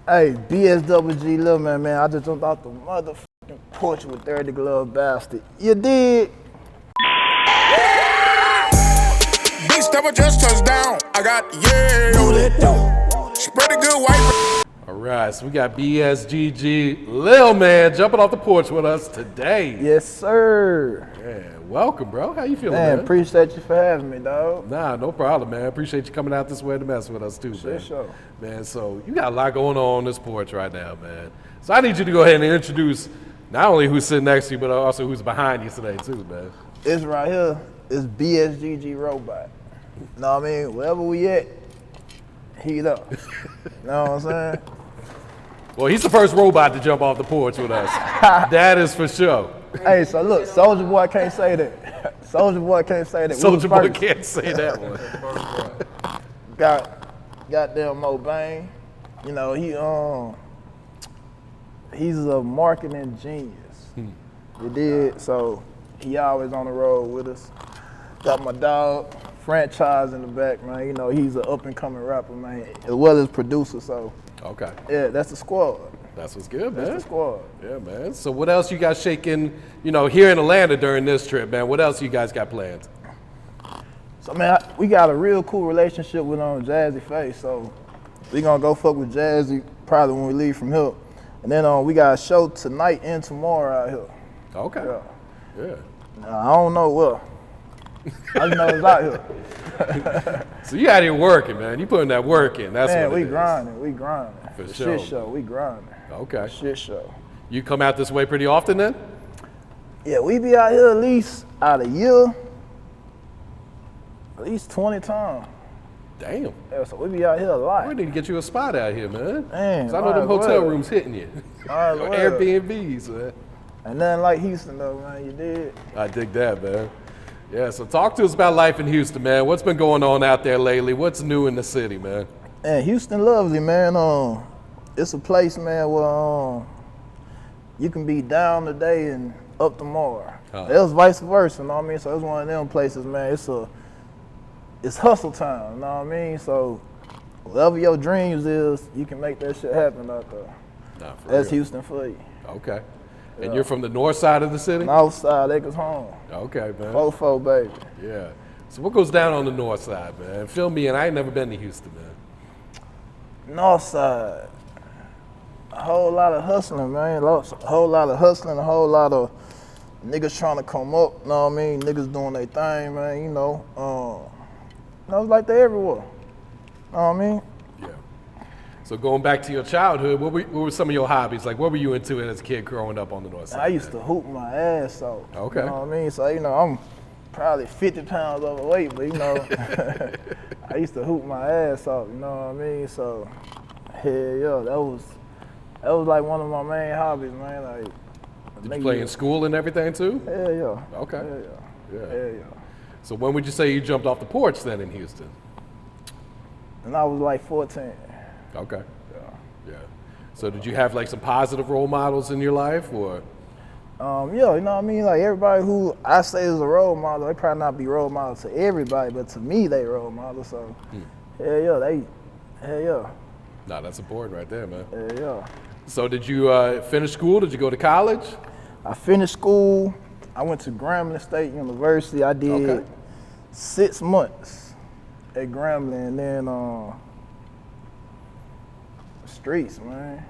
Hey, BSGG Lil Man, I just jumped out the motherfucking porch with 30 glove bastard. You did? Big stepper just touched down. I got Yayo. Spread a good white. All right, so we got BSGG Lil Man jumping off the porch with us today. Yes, sir. Yeah, welcome, bro. How you feeling, Man, man? appreciate you for having me, dog. Nah, no problem, man. Appreciate you coming out this way to mess with us too, man. Sure. Man, so you got a lot going on this porch right now, man. So I need you to go ahead and introduce not only who's sitting next to you, but also who's behind you today too, man. This right here is BSGG Robot. Know what I mean? Wherever we at, heat up. Know what I'm saying? Well, he's the first robot to jump off the porch with us. That is for sure. Hey, so look, Soulja Boy can't say that. Soulja Boy can't say that. Soulja Boy can't say that one. Goddamn Mo Bang. You know, he's a marketing genius. You did, so he always on the road with us. Got my dog, Franchise in the back, man. You know, he's an up and coming rapper, man, as well as producer, so. Okay. Yeah, that's the squad. That's what's good, man. That's the squad. Yeah, man. So what else you got shaking, you know, here in Atlanta during this trip, man? What else you guys got planned? So, man, we got a real cool relationship with Jazze Pha, so we gonna go fuck with Jazzy probably when we leave from here. And then we got a show tonight and tomorrow out here. Okay. Yeah. I don't know what. I just know it's out here. So you out here working, man. You putting that work in. That's man, what it we is. grinding. We grinding. For the sure. Shit show. We grinding. Okay. Shit show. You come out this way pretty often then? Yeah, we be out here at least out a year, at least 20 times. Damn. Yeah, so we be out here a lot. We need to get you a spot out here, man. Man, 'Cause I know them hotel well. rooms hitting you. All right, Or well. Airbnbs, man. And nothing like Houston though, man. You did. I dig that, man. Yeah, so talk to us about life in Houston, man. What's been going on out there lately? What's new in the city, man? Man, Houston lovely, man. It's a place, man, where you can be down today and up tomorrow. It was vice versa, you know what I mean? So it's one of them places, man. It's hustle time, you know what I mean? So whatever your dreams is, you can make that shit happen out there. Nah, for That's real. Houston for you. Okay. And you're from the north side of the city? Northside, Acres home. Okay, man. 4-4, baby. Yeah. So what goes down on the north side, man? Fill me in. I ain't never been to Houston, man. Northside. A whole lot of hustling, man. A whole lot of hustling, a whole lot of niggas trying to come up, you know what I mean? Niggas doing their thing, man, you know. It's like they everywhere. You know what I mean? Yeah. So going back to your childhood, what were some of your hobbies? Like, what were you into as a kid growing up on the north side? I used to hoop my ass off. Okay. You know what I mean? So, you know, I'm probably 50 pounds overweight, but, you know, I used to hoop my ass off, you know what I mean? So, hell yeah, that was like one of my main hobbies, man. Like, Did you play in school and everything too? Hell yeah. Okay. Hell yeah. Yeah. Hell yeah. So when would you say you jumped off the porch then in Houston? And I was like 14. Okay. Yeah. Yeah. So did you have like some positive role models in your life, or? Yeah, you know what I mean? Like everybody who I say is a role model, they probably not be role models to everybody, but to me they role models. So hell yeah. Nah, that's important right there, man. Hell yeah. So did you finish school? Did you go to college? I finished school. I went to Grambling State University. I did 6 months at Grambling, and then streets, man.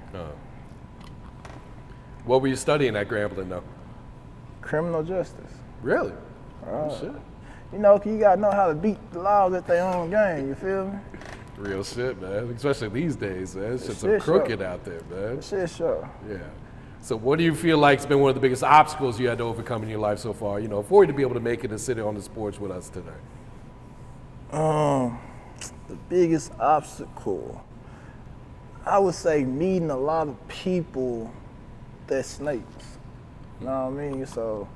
What were you studying at Grambling though? Criminal justice. Really? Oh, shit. You know, 'cause you gotta know how to beat the laws at their own game. You feel me? Real shit, man. Especially these days, man. It's just so Shit crooked show. out there, man. Shit, sure. Yeah. So what do you feel like has been one of the biggest obstacles you had to overcome in your life so far, you know, for you to be able to make it and sit on this porch with us today? The biggest obstacle, I would say meeting a lot of people that's snakes. You know what I mean? So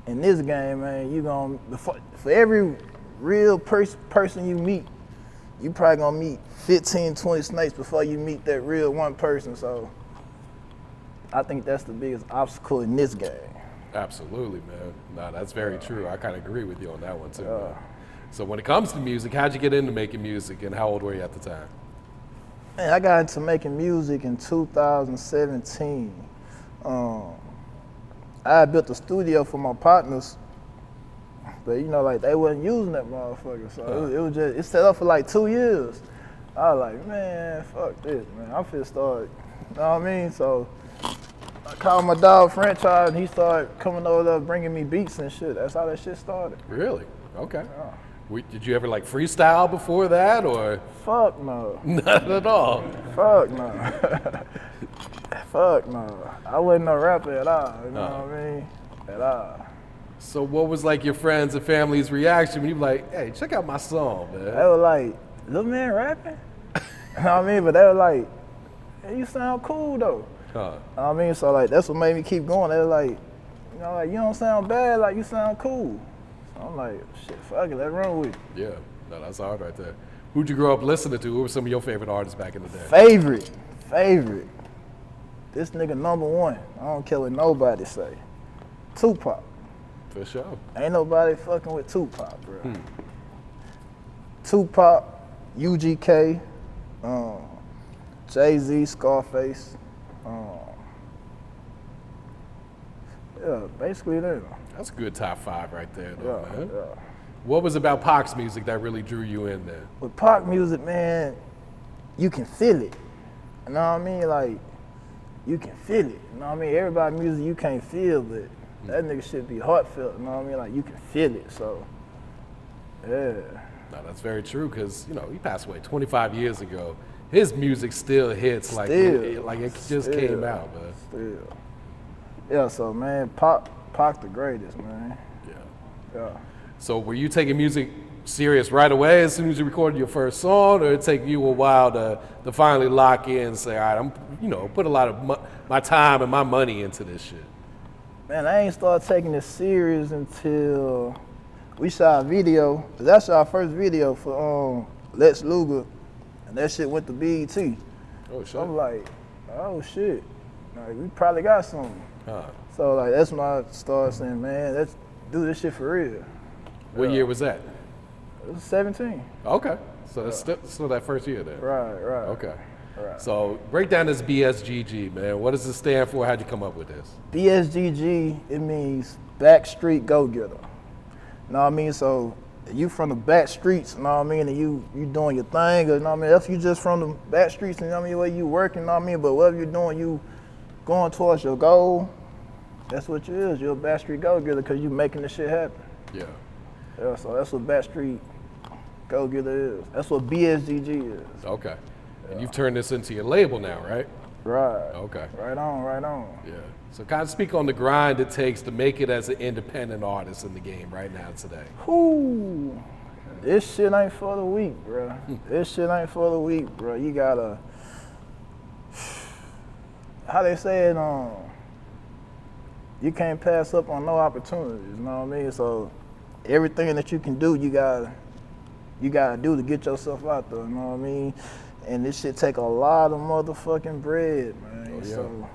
in this game, man, you gonna for every real person you meet, you probably gonna meet 15, 20 snakes before you meet that real one person. So I think that's the biggest obstacle in this game. Absolutely, man. No, that's very true. I kind of agree with you on that one too. Man. So when it comes to music, how'd you get into making music, and how old were you at the time? Man, I got into making music in 2017. I had built a studio for my partners, but you know, like they wasn't using that motherfucker. So it was just, it set up for like 2 years. I was like, man, fuck this, man. I'm finna start, you know what I mean? So I called my dog Franchise, and he started coming over there bringing me beats and shit. That's how that shit started. Really? Okay. Did you ever like freestyle before that, or? Fuck no. Not at all. Fuck no. Fuck no. I wasn't no rapper at all, you know what I mean? At all. So what was like your friends and family's reaction when you were like, hey, check out my song, man? They were like, Lil Man rapping? You know what I mean? But they were like, hey, you sound cool though. You know what I mean? So like, that's what made me keep going. They were like, you know, like, you don't sound bad, like you sound cool. So I'm like, shit, fuck it, let's run with it. Yeah, no, that's hard right there. Who'd you grow up listening to? Who were some of your favorite artists back in the day? Favorite. This nigga #1. I don't care what nobody say. Tupac. For sure. Ain't nobody fucking with Tupac, bro. Tupac, UGK, Jay-Z, Scarface. Yeah, basically that. That's a good top 5 right there, though, man. Yeah. What was about Pac's music that really drew you in there? With Pac music, man, you can feel it. You know what I mean? Like, you can feel it. You know what I mean? Everybody's music you can't feel, but that nigga should be heartfelt. You know what I mean? Like, you can feel it. So, yeah. No, that's very true, because, you know, he passed away 25 years ago. His music still hits like it just came out, man. Still. Yeah, so, man, Pac the greatest, man. Yeah. So were you taking music serious right away as soon as you recorded your first song, or did it take you a while to finally lock in and say, all right, I'm, you know, put a lot of my time and my money into this shit? Man, I ain't started taking it serious until we shot a video. That's our first video for Lex Luger, and that shit went to BET. Oh, shit. I'm like, oh shit, like, we probably got something. So like, that's when I started saying, man, let's do this shit for real. What year was that? It was 17. Okay, so that's still that first year then. Right. Okay. Right. So break down this BSGG, man. What does it stand for? How'd you come up with this? BSGG, it means Backstreet Go-Getter. You know what I mean? So you from the back streets, you know what I mean, and you doing your thing, you know what I mean? If you just from the back streets, you know what I mean, where you working, you know what I mean, but whatever you're doing, you going towards your goal, that's what you is. You're a Backstreet Go-Getter because you making this shit happen. Yeah. Yeah, so that's what Backstreet Go-Getter is. That's what BSGG is. Okay. And you've turned this into your label now, right? Right. Okay. Right on. Yeah. So kind of speak on the grind it takes to make it as an independent artist in the game right now today. Whoo. This shit ain't for the weak, bro. This shit ain't for the weak, bro. You gotta, how they say it, you can't pass up on no opportunities, you know what I mean? So everything that you can do, you gotta do to get yourself out there, you know what I mean? And this shit take a lot of motherfucking bread, man. Oh, yeah. So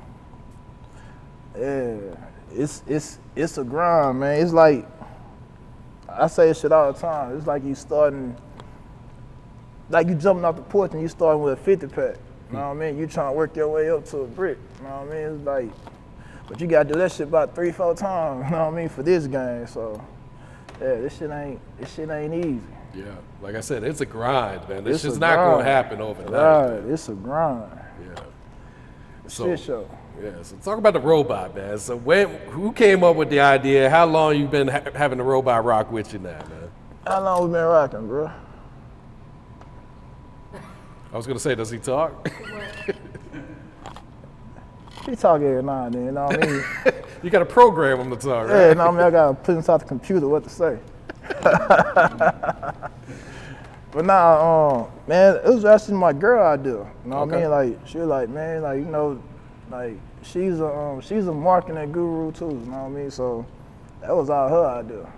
yeah, it's a grind, man. It's like, I say this shit all the time. It's like you starting, like you jumping off the porch and you starting with a 50 pack. You know what I mean? You trying to work your way up to a brick. You know what I mean? It's like, but you gotta do that shit about 3-4 times. You know what I mean? For this game, so yeah, this shit ain't easy. Yeah, like I said, it's a grind, man. This It's is a not grind. gonna happen overnight. Right, man. it's a grind. Yeah. Shit show. Yeah, so talk about the robot, man. So who came up with the idea? How long you been having the robot rock with you now, man? How long we been rocking, bro? I was gonna say, does he talk? He talk every now and then, you know what I mean? You gotta program him to talk, right? Yeah, you know what I mean? I gotta put inside the computer what to say. But nah, man, it was actually my girl idea. You know what I mean? Like, she was like, man, like, you know, like, she's a marketing guru too, you know what I mean? So that was all her idea.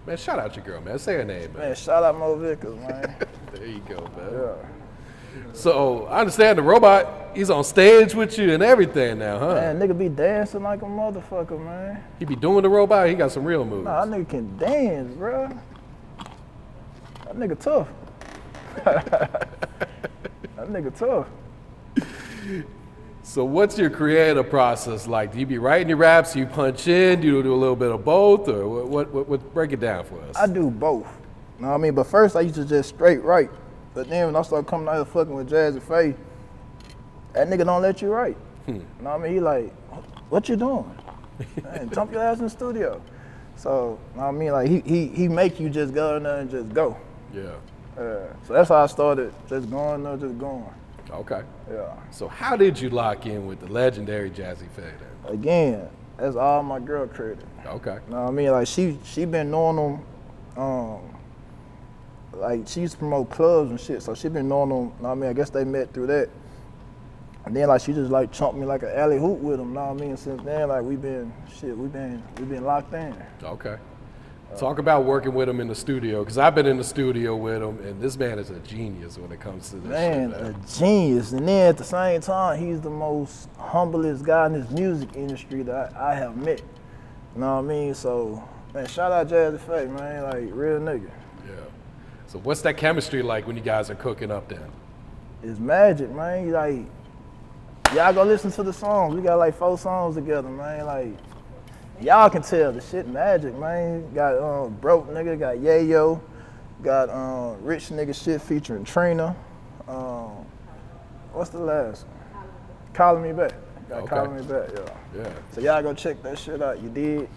Man, shout out your girl, man. Say her name, man. Man, shout out Mo Vickers, man. There you go, man. Yeah. So I understand the robot, he's on stage with you and everything now, huh? Man, nigga be dancing like a motherfucker, man. He be doing the robot, he got some real moves. Nah, that nigga can dance, bro. nigga tough. That nigga tough. So what's your creative process like? Do you be writing your raps, you punch in, do you do a little bit of both, or what break it down for us? I do both. You know what I mean? But first I used to just straight write. But then when I started coming out here fucking with Jazze Pha, that nigga don't let you write. You know what I mean? He like, what you doing? Man, jump your ass in the studio. So, you know what I mean? Like he make you just go in there and just go. Yeah. So that's how I started, just going there, just going. Okay. Yeah. So how did you lock in with the legendary Jazze Pha then? Again, that's all my girl credit. Okay. You know what I mean? Like she been knowing them, like she used to promote clubs and shit, so she been knowing them, you know what I mean? I guess they met through that. And then like she just like chumped me like an alley hoop with them, you know what I mean? Since then, like we been locked in. Okay. Talk about working with him in the studio, because I've been in the studio with him, and this man is a genius when it comes to this Man, shit, man. a genius. And then at the same time, he's the most humblest guy in this music industry that I have met. You know what I mean? So, man, shout out Jazze Pha, man, like real nigga. Yeah. So what's that chemistry like when you guys are cooking up then? It's magic, man. Like, y'all go listen to the songs. We got like 4 songs together, man. Like, y'all can tell the shit magic, man. Got broke nigga, got Yayo, got rich nigga shit featuring Trina. What's the last one? Calling Me Back. Got Okay. Calling Me Back, yeah. Yeah. So y'all go check that shit out. You did?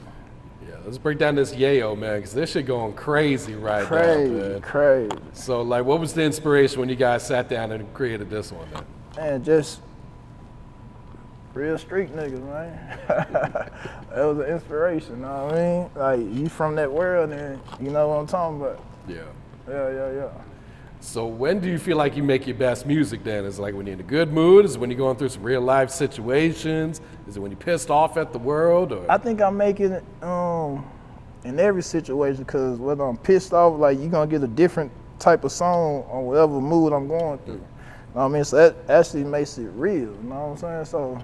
Yeah, let's break down this Yayo, man, because this shit going crazy right now, man. Crazy. So, like, what was the inspiration when you guys sat down and created this one, man? Man, just real street niggas, man. That was an inspiration, you know what I mean? Like, you from that world and you know what I'm talking about. Yeah. Yeah. So when do you feel like you make your best music then? Is it like when you're in a good mood? Is it when you're going through some real life situations? Is it when you're pissed off at the world? Or? I think I make it in every situation, because whether I'm pissed off, like you're gonna get a different type of song on whatever mood I'm going through. You know what I mean? So that actually makes it real, you know what I'm saying? So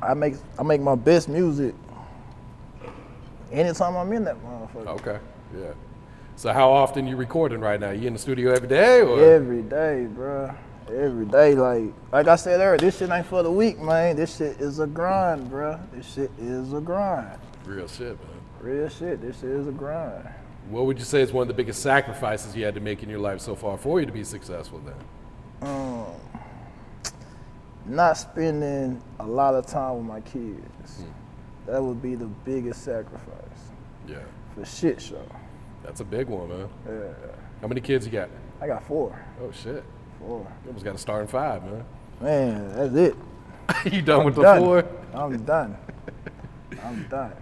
I make my best music anytime I'm in that motherfucker. Okay, yeah. So how often you recording right now? You in the studio every day or? Every day, bro. Every day, like I said earlier, this shit ain't for the weak, man. This shit is a grind, bro. This shit is a grind. Real shit, man. Real shit, this shit is a grind. What would you say is one of the biggest sacrifices you had to make in your life so far for you to be successful then? Not spending a lot of time with my kids. That would be the biggest sacrifice. Yeah. For shit show. That's a big one, man. Yeah. How many kids you got? I got 4. Oh shit. 4. You almost got to start in 5, man. Man, that's it. You done with the Done. 4? I'm done. I'm done.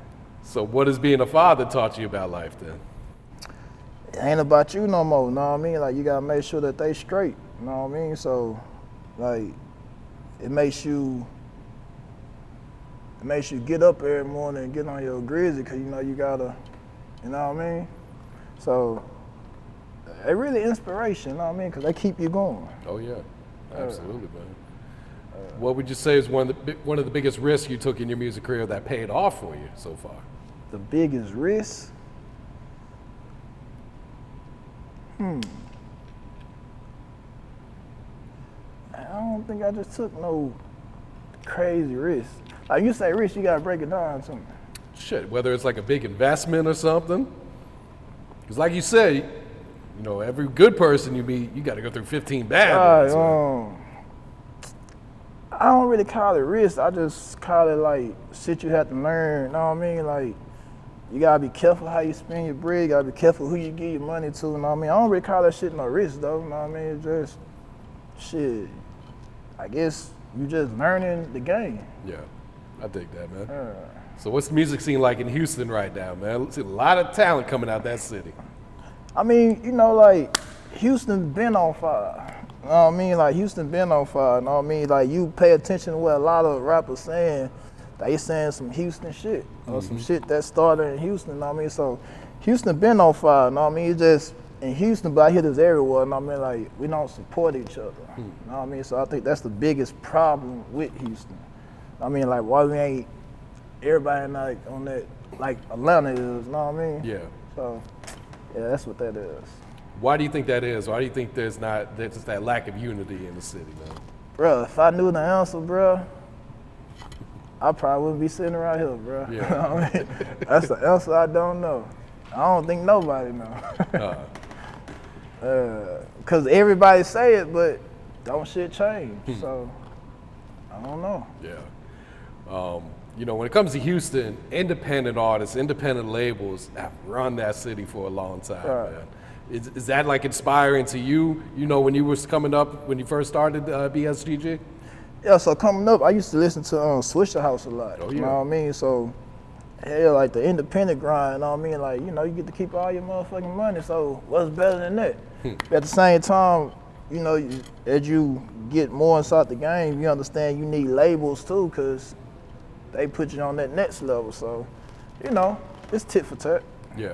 So what has being a father taught you about life then? It ain't about you no more, you know what I mean? Like, you gotta make sure that they straight, you know what I mean? So, like, it makes you get up every morning and get on your grizzly, because you know you gotta, you know what I mean? So, it really inspiration, you know what I mean? Because they keep you going. Oh yeah, absolutely, man. What would you say is one of the biggest risks you took in your music career that paid off for you so far? The biggest risk? I don't think I just took no crazy risk. Like you say risk, you gotta break it down to me. Shit, whether it's like a big investment or something. Because like you say, you know, every good person you meet, you got to go through 15 bad ones. I don't really call it risk. I just call it like shit you have to learn. You know what I mean? Like, you gotta be careful how you spend your bread. You gotta be careful who you give your money to. You know what I mean? I don't really call that shit no risk though. You know what I mean? It's just shit. I guess you just learning the game. Yeah, I dig that, man. So what's the music scene like in Houston right now, man? See a lot of talent coming out that city. I mean, you know, like Houston been on fire. You know what I mean? Like Houston been on fire. You know what I mean? Like you pay attention to what a lot of rappers saying. They saying some Houston shit or some shit that started in Houston. You know what I mean? So Houston been on fire. You know what I mean? It's just in Houston, but I hear this everywhere. You know what I mean? Like we don't support each other. You know what I mean? So I think that's the biggest problem with Houston. I mean, like why we ain't everybody like on that like Atlanta is. You know what I mean? Yeah. So Yeah, that's what that is. Why do you think that is? Why do you think there's that lack of unity in the city, man? Bro, if I knew the answer, bro, I probably wouldn't be sitting right here, bro. Yeah. You know what I mean? That's the answer I don't know. I don't think nobody knows. Cause everybody say it, but don't shit change. So I don't know. Yeah. You know, when it comes to Houston, independent artists, independent labels have run that city for a long time, Right. man. Is that like inspiring to you? You know, when you was coming up, when you first started BSGG? Yeah, so coming up, I used to listen to Swisher House a lot. Oh, You yeah. know what I mean? So, hell, like the independent grind, you know what I mean? Like, you know, you get to keep all your motherfucking money, so what's better than that? At the same time, you know, as you get more inside the game, you understand you need labels too, because they put you on that next level. So, you know, it's tit for tat. Yeah.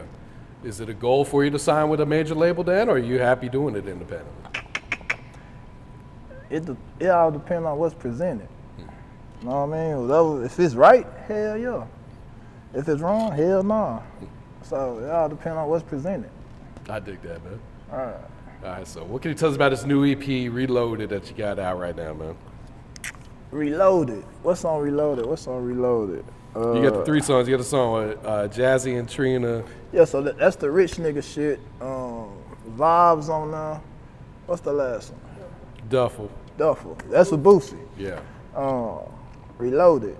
Is it a goal for you to sign with a major label then, or are you happy doing it independently? It all depends on what's presented. You know what I mean? Whatever, if it's right, hell yeah. If it's wrong, hell no. So it all depends on what's presented. I dig that, man. All right. All right, so what can you tell us about this new EP, Reloaded, that you got out right now, man? Reloaded. What's on Reloaded? What's on Reloaded? You got the 3 songs. You got the song with Jazzy and Trina. Yeah, so that's the rich nigga shit. Vibes on there. What's the last one? Duffle. Duffle. That's with Boosie. Yeah. Reloaded.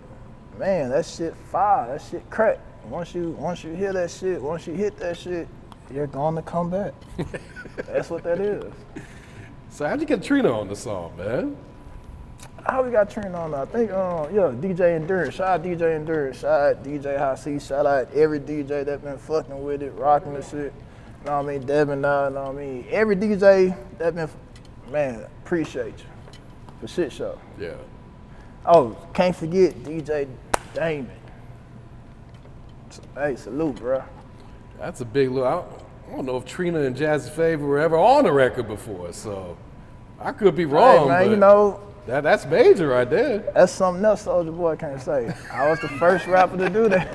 Man, that shit fire. That shit crack. Once you hear that shit, once you hit that shit, you're gonna come back. That's what that is. So how'd you get Trina on the song, man? How we got Trina on there? I think, DJ Endurance. Shout out DJ Endurance. Shout out DJ Hossie. Shout out every DJ that been fucking with it, rocking the shit. You know what I mean? Devin, you know what I mean? Every DJ that been, man, appreciate you. For shit show. Yeah. Oh, can't forget DJ Damon. Hey, salute, bro. That's a big look. I don't know if Trina and Jazze Pha were ever on the record before, so I could be wrong, Hey, man, but you know, that's major right there. that's something else Soulja Boy can't say. I was the first rapper to do that.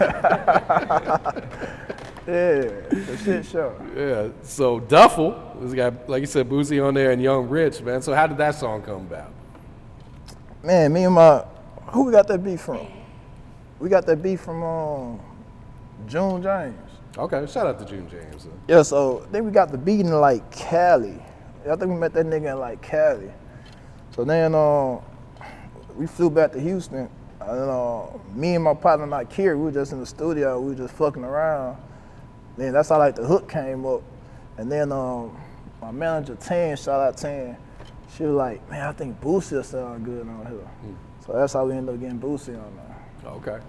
Yeah, for shit show. Yeah. So Duffle, it's got, like you said, Boosie on there and Young Rich, man. So how did that song come about? Man, me and who we got that beef from? We got that beef from June James. Okay, shout out to June James. Yeah, so I think we got the beat in like Cali. I think we met that nigga in like Cali. So then we flew back to Houston. And me and my partner, like Kiri, we were just in the studio. We were just fucking around. Then that's how like the hook came up. And then my manager Tan, shout out Tan, she was like, man, I think Boosie will sound good on here. So that's how we ended up getting Boosie on there. Okay.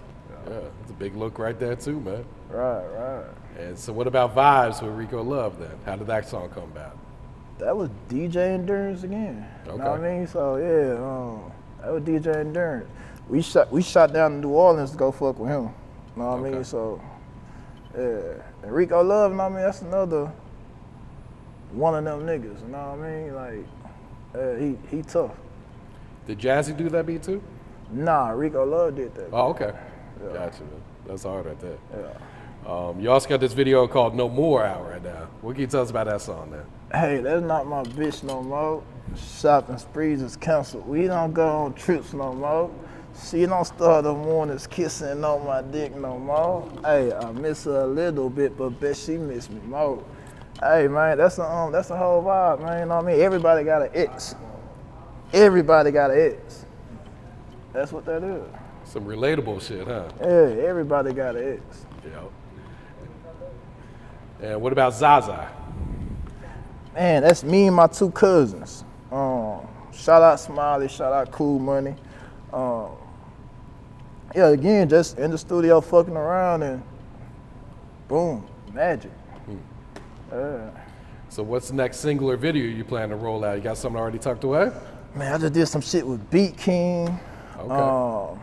Yeah, it's a big look right there too, man. Right. And so what about Vibes with Rico Love then? How did that song come about? That was DJ Endurance again. Okay. You know what I mean? So yeah, that was DJ Endurance. We shot down to New Orleans to go fuck with him. You know what I mean? So yeah. And Rico Love, you know what I mean? That's another one of them niggas, you know what I mean? Like, he tough. Did Jazzy do that beat too? Nah, Rico Love did that. Oh, okay. Yeah. Gotcha. That's hard right there. Yeah. You also got this video called No More out right now. What can you tell us about that song then? Hey, that's not my bitch no more. Shopping sprees is canceled. We don't go on trips no more. She don't start the mornings kissing on my dick no more. Hey, I miss her a little bit, but bet she miss me more. Hey man, that's the whole vibe, man. You know what I mean? Everybody got an ex. Everybody got an ex. That's what that is. Some relatable shit, huh? Yeah, everybody got an ex. Yeah. And what about Zaza? Man, that's me and my 2 cousins. Shout out Smiley, shout out Cool Money. Yeah, again, just in the studio fucking around and boom, magic. Yeah. So what's the next single or video you plan to roll out? You got something already tucked away? Man, I just did some shit with BeatKing. Okay.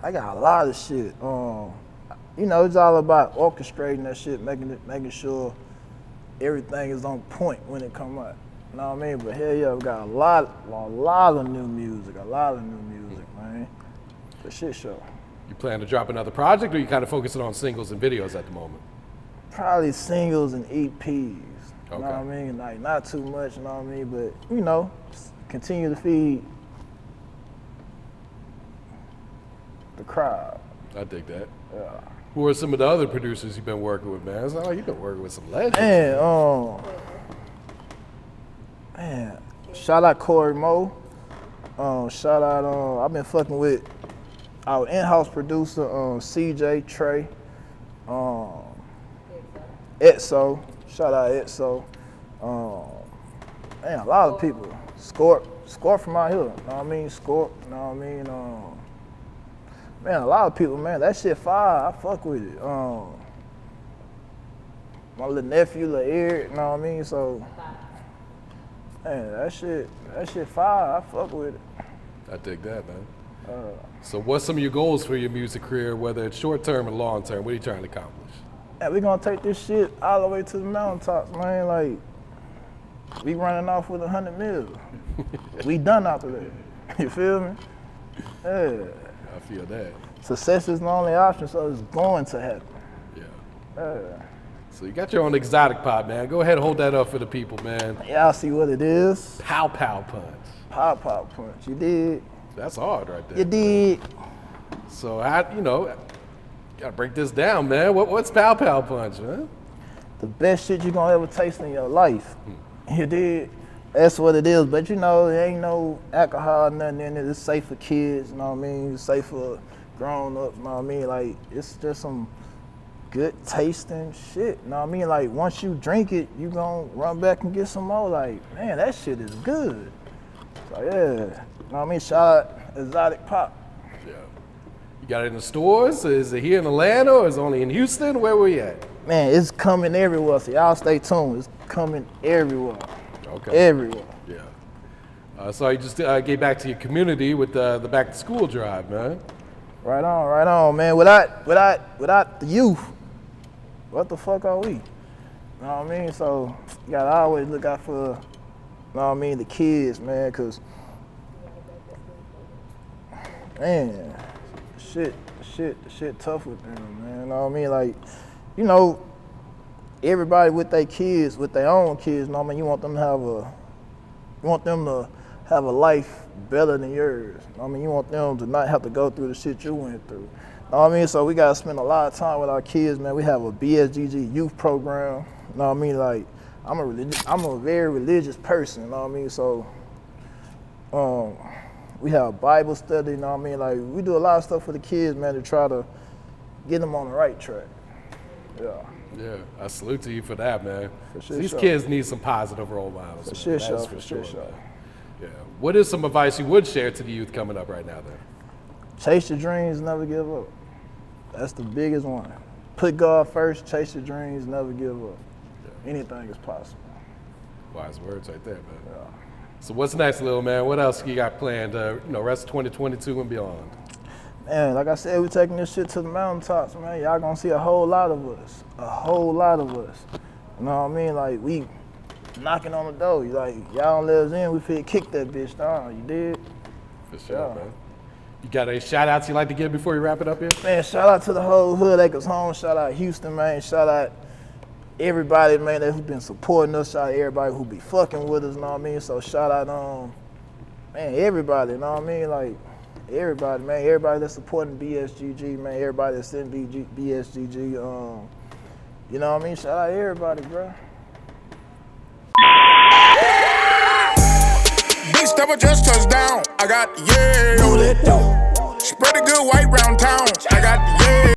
I got a lot of shit. You know, it's all about orchestrating that shit, making sure everything is on point when it come out. You know what I mean? But hell yeah, we got a lot of new music, man. The shit show. You plan to drop another project, or you kind of focusing on singles and videos at the moment? Probably singles and EPs. You know Okay. what I mean? Like not too much, you know what I mean? But you know, continue to feed the crowd. I dig that. Yeah. Who are some of the other producers you've been working with, man? It's like, oh, you've been working with some legends. Man, shout out Corey Moe. Shout out, I've been fucking with our in-house producer, CJ Trey. Etso, shout out Etso. Man, a lot of people. Scorp from out here, you know what I mean? Scorp, you know what I mean? Man, a lot of people, man, that shit fire, I fuck with it. My little nephew, Lil Eric, you know what I mean? So, man, that shit fire, I fuck with it. I dig that, man. So what's some of your goals for your music career, whether it's short term or long term? What are you trying to accomplish? Yeah, we gonna take this shit all the way to the mountaintops, man. Like, we running off with 100 mil. We done after that. You feel me? Yeah. I feel that. Success is the only option, so it's going to happen. Yeah. Yeah. So you got your own exotic pop, man. Go ahead and hold that up for the people, man. Y'all see what it is? Pow Pow Punch. Pop punch. You did. That's hard right there. You did. So gotta break this down, man. What's Pow Pow Punch, man? The best shit you gonna ever taste in your life. You did. That's what it is. But you know, there ain't no alcohol, nothing in it. It's safe for kids, you know what I mean? It's safe for grown ups, you know what I mean? Like, it's just some good tasting shit, you know what I mean? Like, once you drink it, you gonna run back and get some more. Like, man, that shit is good. So yeah, you know what I mean? Shout out Exotic Pop. Yeah. You got it in the stores? Is it here in Atlanta or is it only in Houston? Where we at? Man, it's coming everywhere, so y'all stay tuned. It's coming everywhere. Okay. Everywhere. Yeah. So you just get back to your community with the back to school drive, man. Right on, man. Without the youth, what the fuck are we? You know what I mean? So you gotta always look out for, you know what I mean, the kids, man, cause man, shit tough with them, man. You know what I mean? Like, you know, everybody with their kids, with their own kids, you know what I mean? You want them to have a life better than yours. You know what I mean? You want them to not have to go through the shit you went through. You know what I mean? So we gotta spend a lot of time with our kids, man. We have a BSGG youth program. You know what I mean? Like, I'm a very religious person, you know what I mean? So we have Bible study, you know what I mean? Like, we do a lot of stuff for the kids, man, to try to get them on the right track. Yeah. Yeah, I salute to you for that, man. For sure, These sure. kids need some positive role models. For man. sure, That's sure, for for sure. sure. Man. Yeah. What is some advice you would share to the youth coming up right now, then? Chase your dreams, never give up. That's the biggest one. Put God first, chase your dreams, never give up. Yeah. Anything is possible. Wise words right there, man. Yeah. So what's next, Lil Man? What else you got planned, rest of 2022 and beyond? Man, like I said, we're taking this shit to the mountaintops, man. Y'all gonna see a whole lot of us. A whole lot of us. You know what I mean? Like, we knocking on the door. Like, y'all don't let us in, we feel kick that bitch down. You did? For sure, Yeah. man. You got any shout outs you'd like to give before you wrap it up here? Man, shout out to the whole Hood Acres Home. Shout out Houston, man. Shout out everybody, man, that who been supporting us. Shout out everybody who be fucking with us, you know what I mean? So shout out, man, everybody, you know what I mean? Like, everybody, man. Everybody that's supporting BSGG, man. Everybody that's in BSGG, you know what I mean? Shout out everybody, bro. Big stepper just touched down. I got Yayo. Spread a good white round town. I got Yayo.